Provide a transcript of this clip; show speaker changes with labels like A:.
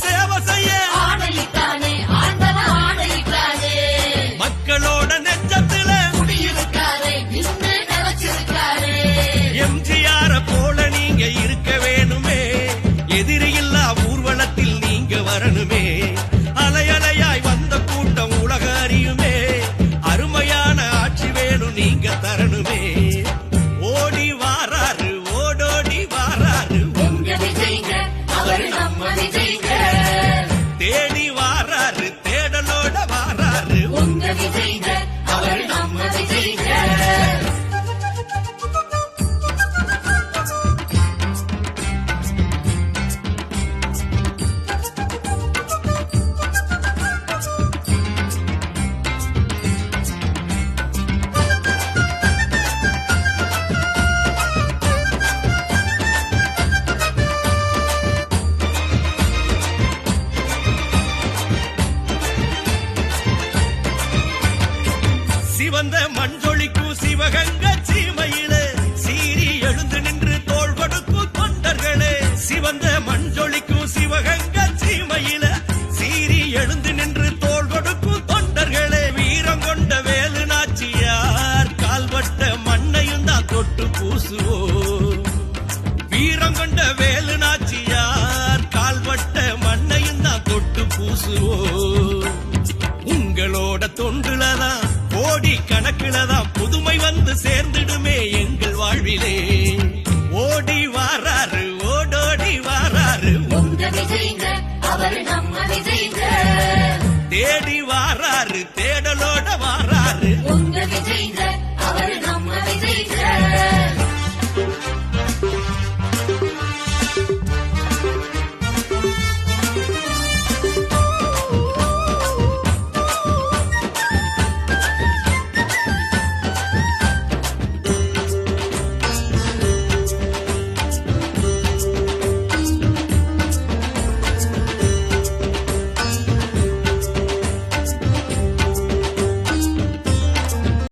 A: சேவை செய்ய
B: ஆணையிட்டானே ஆண்டவன் ஆணையிட்டானே.
A: மக்களோட நெஞ்சத்துல
B: குடியிருக்காரே நின்று நினைச்சிருக்காரே.
A: எம்ஜிஆர போல நீங்க இருக்க வேணுமே, எதிரியில்லா ஊர்வலத்தில் நீங்க வரணுமே. அலையலையாய் வந்த கூட்டம் உலக அறியுமே, அருமையான ஆட்சி வேணும் நீங்க தரணுமே. ஓடி வாராரு ஓடோடி வாராரு
B: உங்க விஜய்ங்க அவர் நம்ம விஜய்ங்க.
A: தேடி வாராரு தேடலோட வாராரு
B: உங்க விஜய்ங்க அவர் நம்ம விஜய்ங்க.
A: சிவந்த மஞ்சொழிக்கும் சிவகங்க சீமையிலே சீறி எழுந்து நின்று தோள் கொடுக்கும் தொண்டர்களே. சிவந்த மஞ்சொழிக்கும் சிவகங்க சீமையில சீறி எழுந்து நின்று தோள் கொடுக்கும் தொண்டர்களே. வீரம் கொண்ட வேலு நாச்சியார் கால்பட்ட மண்ணையும் தான் தொட்டு பூசுவோம். வீரம் கொண்ட வேலு நாச்சியார் கால்பட்ட மண்ணையும் தான் தொட்டு பூசுவோம். உங்களோட தொண்டுலதான் கோடி கணக்குலதான் புதுமை வந்து சேர்ந்துடுமே எங்கள் வாழ்விலே. ஓடி வாராரு ஓடோடி வாராரு
B: உங்க விஜய்ங்க அவர் நம்ம விஜய்ங்க.
A: தேடி வாராரு தேடலோட வாராரு
B: உங்க விஜய்ங்க